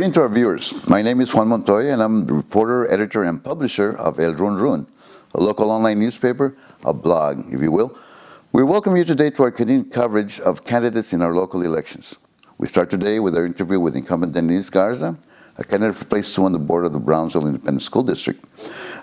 Greeting to our viewers. My name is Juan Montoya, and I'm the reporter, editor, and publisher of El Run Run, a local online newspaper, a blog, if you will. We welcome you today to our continued coverage of candidates in our local elections. We start today with our interview with incumbent Denise Garza, a candidate for place 2 on the board of the Brownsville Independent School District.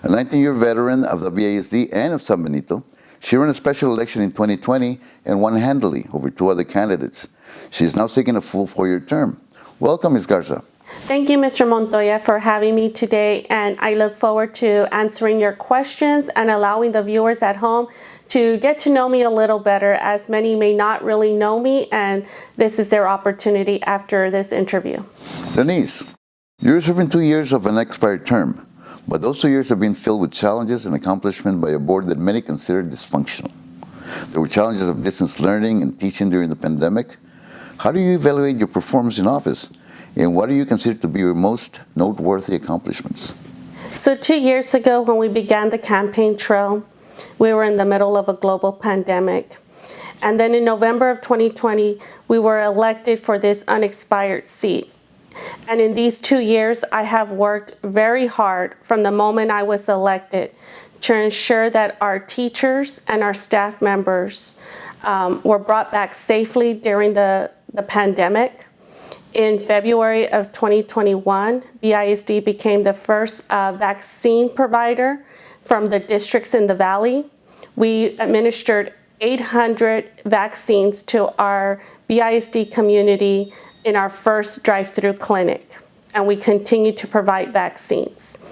A 19-year veteran of the B.I.S.D. and of San Benito, she ran a special election in 2020 and won handily over 2 other candidates. She is now seeking a full 4-year term. Welcome, Ms. Garza. Thank you, Mr. Montoya, for having me today, and I look forward to answering your questions and allowing the viewers at home to get to know me a little better, as many may not really know me, and this is their opportunity after this interview. Denise, you're serving 2 years of an expired term, but those 2 years have been filled with challenges and accomplishment by a board that many consider dysfunctional. There were challenges of distance learning and teaching during the pandemic. How do you evaluate your performance in office? And what do you consider to be your most noteworthy accomplishments? So 2 years ago, when we began the campaign trail, we were in the middle of a global pandemic. And then in November of 2020, we were elected for this unexpired seat. And in these 2 years, I have worked very hard from the moment I was elected to ensure that our teachers and our staff members were brought back safely during the pandemic. In February of 2021, B.I.S.D. became the first vaccine provider from the districts in the Valley. We administered 800 vaccines to our B.I.S.D. community in our first drive-through clinic, and we continue to provide vaccines.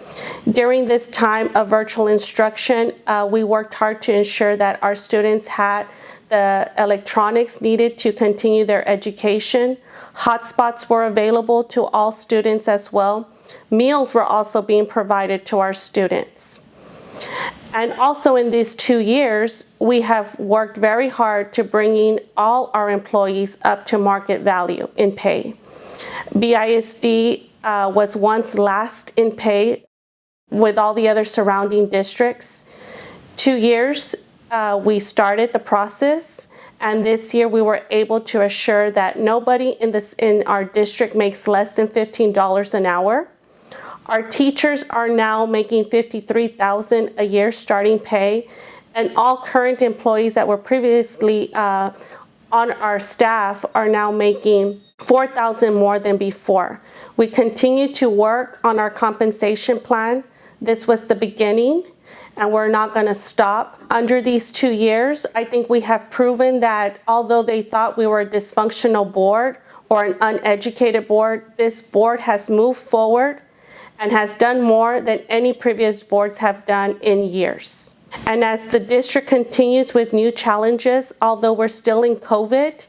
During this time of virtual instruction, we worked hard to ensure that our students had the electronics needed to continue their education. Hotspots were available to all students as well. Meals were also being provided to our students. And also in these 2 years, we have worked very hard to bringing all our employees up to market value in pay. B.I.S.D. was once last in pay with all the other surrounding districts. 2 years, we started the process, and this year we were able to assure that nobody in our district makes less than $15 an hour. Our teachers are now making $53,000 a year starting pay, and all current employees that were previously on our staff are now making $4,000 more than before. We continue to work on our compensation plan. This was the beginning, and we're not going to stop. Under these 2 years, I think we have proven that although they thought we were a dysfunctional board or an uneducated board, this board has moved forward and has done more than any previous boards have done in years. And as the district continues with new challenges, although we're still in COVID,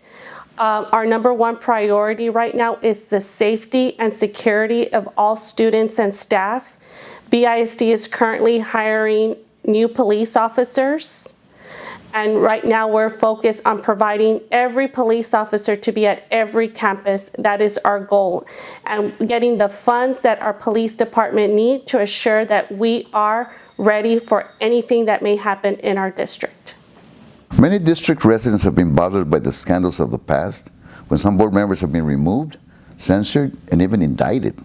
our number 1 priority right now is the safety and security of all students and staff. B.I.S.D. is currently hiring new police officers, and right now we're focused on providing every police officer to be at every campus. That is our goal, and getting the funds that our police department need to assure that we are ready for anything that may happen in our district. Many district residents have been bothered by the scandals of the past, when some board members have been removed, censored, and even indicted.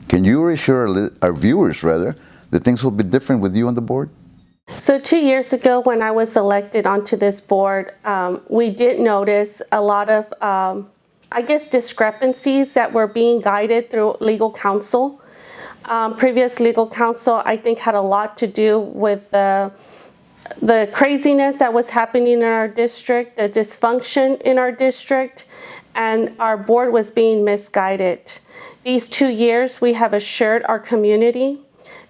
Can you reassure our viewers, that things will be different with you on the board? So 2 years ago, when I was elected onto this board, we did notice a lot of, discrepancies that were being guided through legal counsel. Previous legal counsel, I think, had a lot to do with the craziness that was happening in our district, the dysfunction in our district, and our board was being misguided. These 2 years, we have assured our community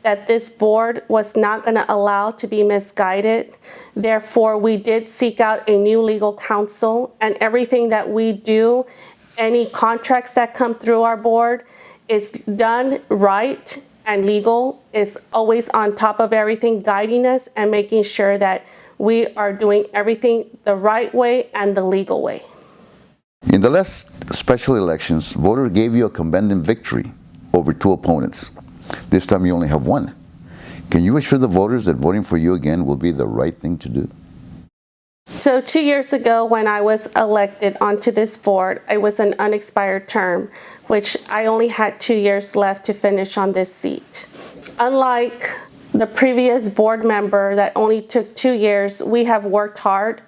that this board was not going to allow to be misguided. Therefore, we did seek out a new legal counsel, and everything that we do, any contracts that come through our board, is done right, and legal is always on top of everything, guiding us and making sure that we are doing everything the right way and the legal way. In the last special elections, voters gave you a commanding victory over 2 opponents. This time you only have 1. Can you assure the voters that voting for you again will be the right thing to do? So 2 years ago, when I was elected onto this board, it was an unexpired term, which I only had 2 years left to finish on this seat. Unlike the previous board member that only took 2 years, we have worked hard.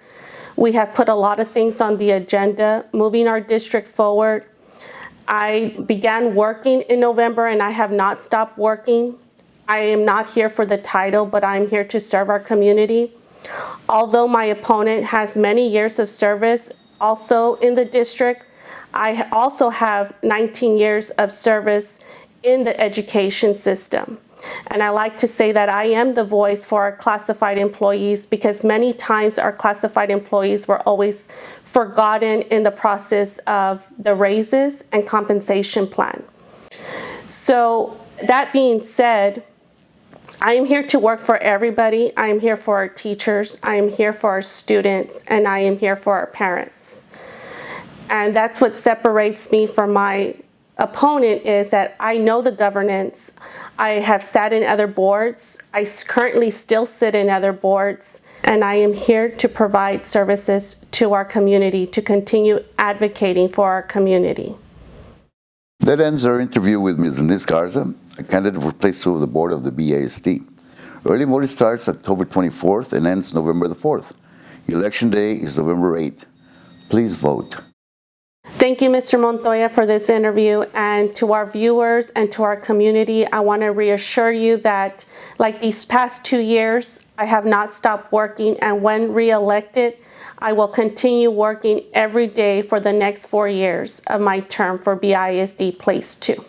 We have put a lot of things on the agenda, moving our district forward. I began working in November and I have not stopped working. I am not here for the title, but I'm here to serve our community. Although my opponent has many years of service also in the district, I also have 19 years of service in the education system. And I like to say that I am the voice for our classified employees, because many times our classified employees were always forgotten in the process of the raises and compensation plan. So that being said, I am here to work for everybody. I am here for our teachers, I am here for our students, and I am here for our parents. And that's what separates me from my opponent, is that I know the governance. I have sat in other boards. I currently still sit in other boards, and I am here to provide services to our community, to continue advocating for our community. That ends our interview with Ms. Denise Garza, a candidate for place 2 of the board of the B.I.S.D. Early voting starts October 24th and ends November the 4th. Election day is November 8th. Please vote. Thank you, Mr. Montoya, for this interview. And to our viewers and to our community, I want to reassure you that, like these past 2 years, I have not stopped working. And when reelected, I will continue working every day for the next 4 years of my term for B.I.S.D. Place 2.